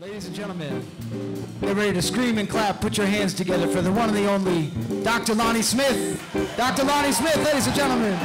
Ladies and gentlemen, get ready to scream and clap. Put your hands together for the one and the only Dr. Lonnie Smith. Dr. Lonnie Smith, ladies and gentlemen.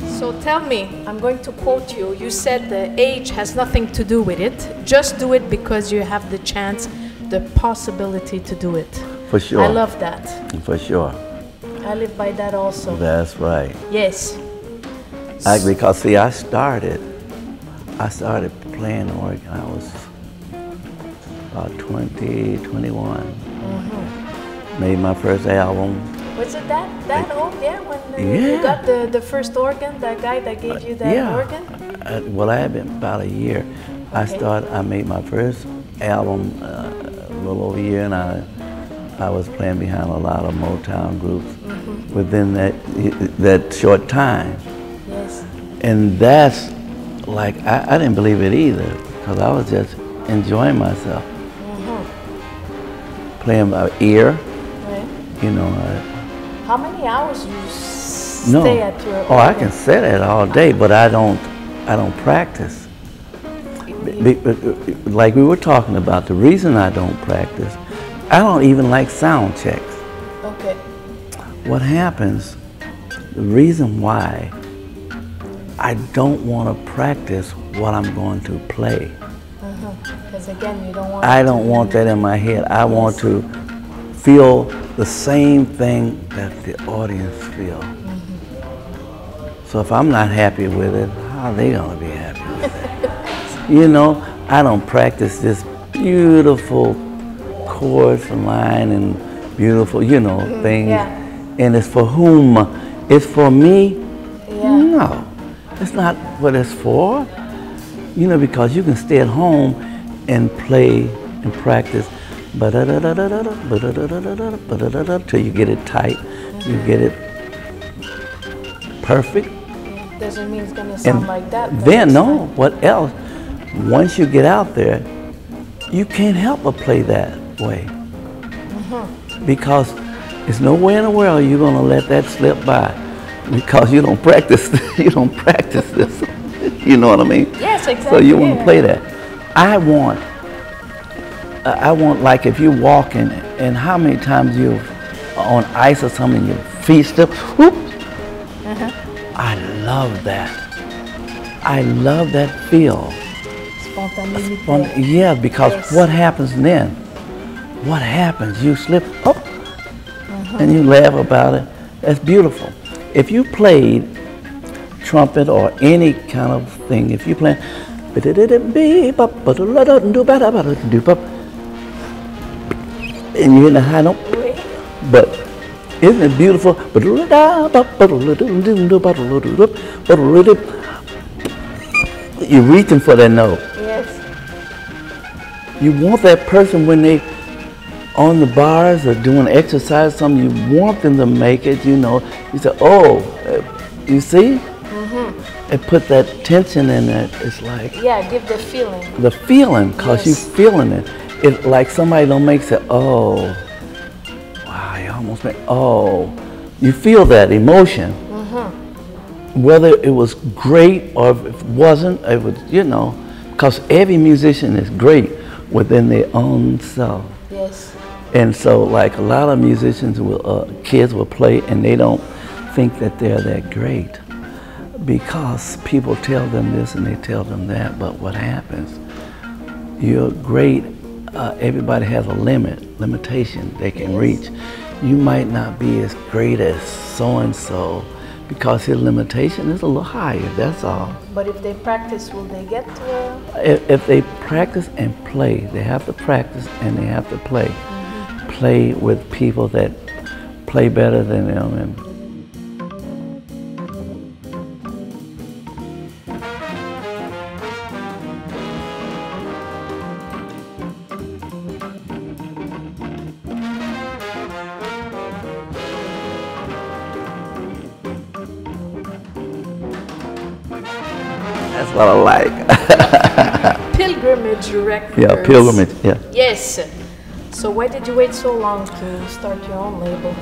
So tell me, I'm going to quote you. You said the age has nothing to do with it. Just do it because you have the chance, the possibility to do it. For sure. I love that. For sure. I live by that also. That's right. Yes. Because see, I started playing organ. I was about 20, 21. Mm-hmm. Made my first album. Was it that old? Yeah, when you got the first organ, that guy that gave you that organ? Well, I had been about a year. Okay. I made my first album a little over a year, and I was playing behind a lot of Motown groups within that short time. Yes. And that's like, I didn't believe it either, because I was just enjoying myself. Playing by ear, you know. How many hours you stay at your organ? Oh, I can sit at all day, but I don't practice. Like we were talking about, the reason I don't practice, I don't even like sound checks. Okay. What happens, the reason why I don't want to practice what I'm going to play. Because again, you don't want I don't want that in my head. I want to feel the same thing that the audience feel. So if I'm not happy with it, how are they gonna be happy with it? You know, I don't practice this beautiful chords and line and beautiful, you know, things. And it's for whom? It's for me? No, it's not what it's for. You know, because you can stay at home and play and practice till you get it tight, you get it perfect. Doesn't mean it's gonna sound like that. Then no, what else? Once you get out there, you can't help but play that way. Because there's no way in the world you're gonna let that slip by, because you don't practice. You don't practice this. You know what I mean? Yes, exactly. So you want to play that. I want like if you're walking and how many times you're on ice or something, your feet slip, whoop. I love that. I love that feel. Spontaneity. Yeah, because what happens then? What happens? You slip, oh, and you laugh about it. That's beautiful. If you played trumpet or any kind of thing, if you play, and you hit a high note, but Isn't it beautiful? You're reaching for that note. Yes. You want that person when they on the bars or doing exercise, something, you want them to make it, you know. You say, oh, you see? It put that tension in it. It's like, Yeah, give the feeling. the feeling, because Yes. you're feeling it. It's like somebody don't make it, oh, wow, you almost made, oh. You feel that emotion. Whether it was great or if it wasn't, it was, you know, because every musician is great within their own self. Yes. And so, like, a lot of musicians will, kids will play and they don't think that they're that great because people tell them this and they tell them that. But what happens? You're great. Everybody has a limitation they can reach. You might not be as great as so and so because his limitation is a little higher. That's all. But if they practice, will they get to a... If they practice and play, they have to practice and they have to play. Play with people that play better than them. And that's what I like. Pilgrimage records. Yeah, pilgrimage, yeah. Yes. So why did you wait so long to start your own label?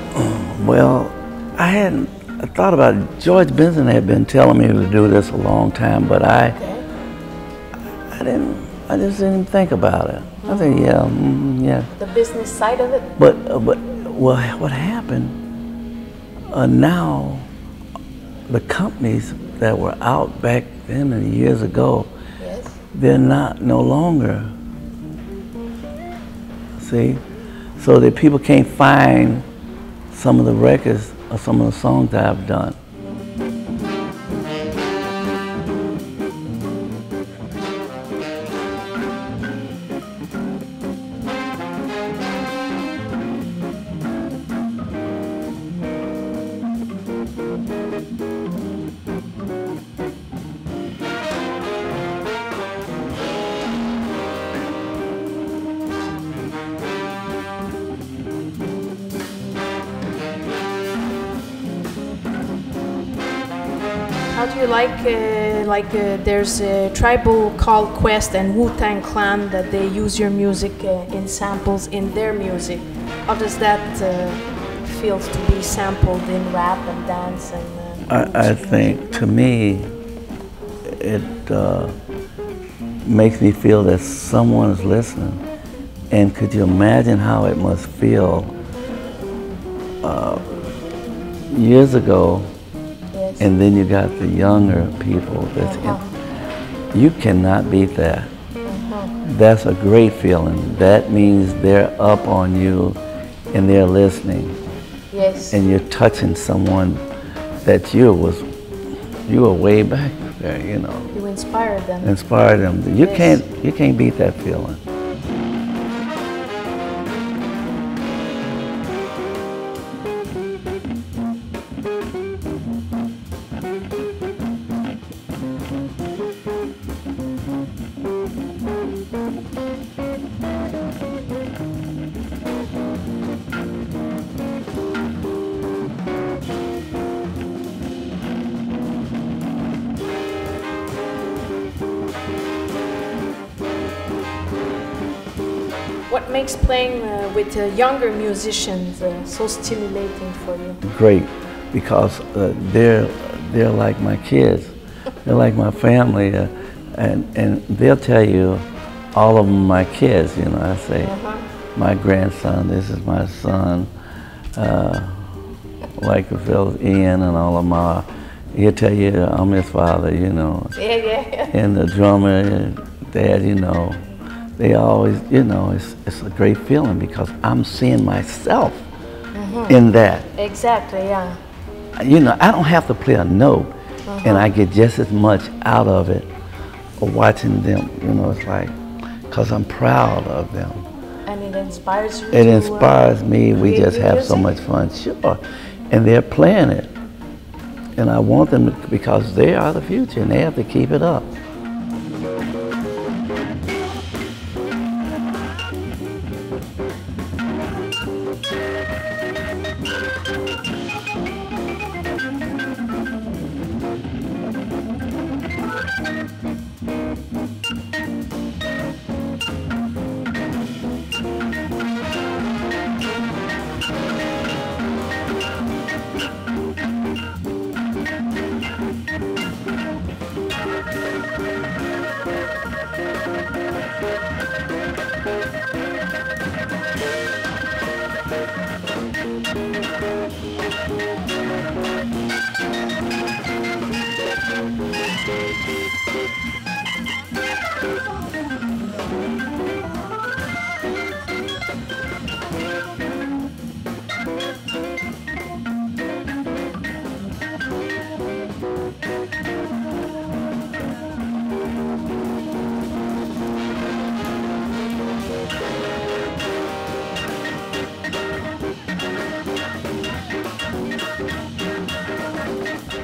Well, I thought about it. George Benson had been telling me to do this a long time, but I just didn't think about it. I said, yeah, yeah. The business side of it? But well, what happened, now the companies that were out back then and years ago, Yes. they're no longer. See? So that people can't find some of the records or some of the songs that I've done. How do you like there's a tribal called Quest and WuTang Clan that they use your music in samples in their music. How does that feel to be sampled in rap and dance and I think, to me, it makes me feel that someone is listening. And could you imagine how it must feel years ago? Yes. And then you got the younger people that's you cannot beat that. That's a great feeling. That means they're up on you and they're listening. Yes. And you're touching someone that you were way back there, you know. You inspired them. Inspired them. You Yes. can't beat that feeling. What makes playing with younger musicians so stimulating for you? Great, because they're like my kids. They're like my family, and they'll tell you, all of them my kids. You know, I say, my grandson, this is my son. Like the fellow Ian and all of my, he'll tell you I'm his father. You know, Yeah. and the drummer, dad. You know. They always, you know, it's a great feeling because I'm seeing myself in that. Exactly, yeah. You know, I don't have to play a note and I get just as much out of it watching them. You know, it's like, because I'm proud of them. And It inspires you. It inspires me. We just have so much fun. Sure. And they're playing it. And I want them to, because they are the future and they have to keep it up.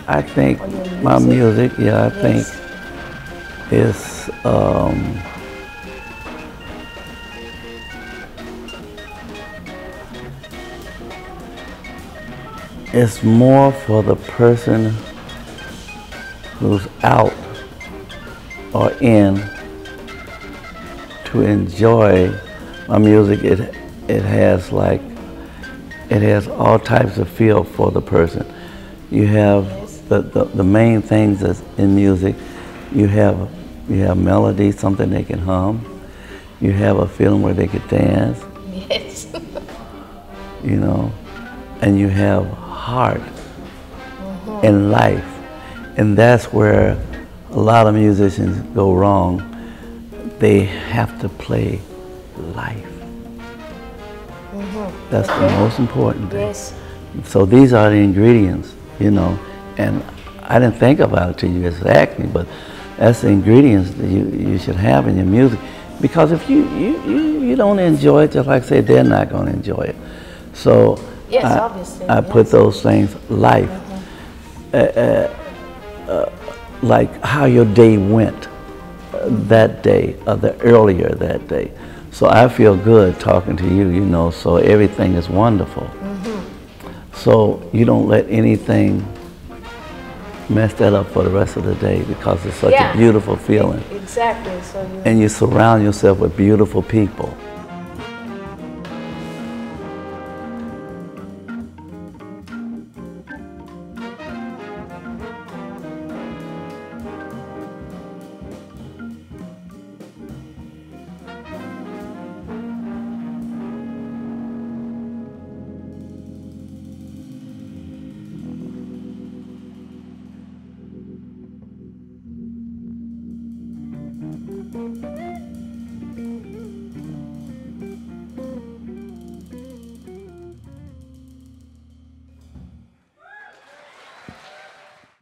I think my music, yeah, I think is it's more for the person who's out or in to enjoy my music. It has all types of feel for the person. You have the main things that's in music. You have melody, something they can hum. You have a feeling where they could dance. Yes. You know, and you have heart and life, and that's where a lot of musicians go wrong. They have to play life. That's the most important thing. Yes. So these are the ingredients, you know, and I didn't think about it till you just asked me, but that's the ingredients that you should have in your music, because if you don't enjoy it, just like I say, they're not going to enjoy it. So yes, obviously. I put those things, life, like how your day went that day or the earlier that day. So I feel good talking to you, you know, so everything is wonderful. So you don't let anything mess that up for the rest of the day, because it's such a beautiful feeling. Exactly. So and you surround yourself with beautiful people.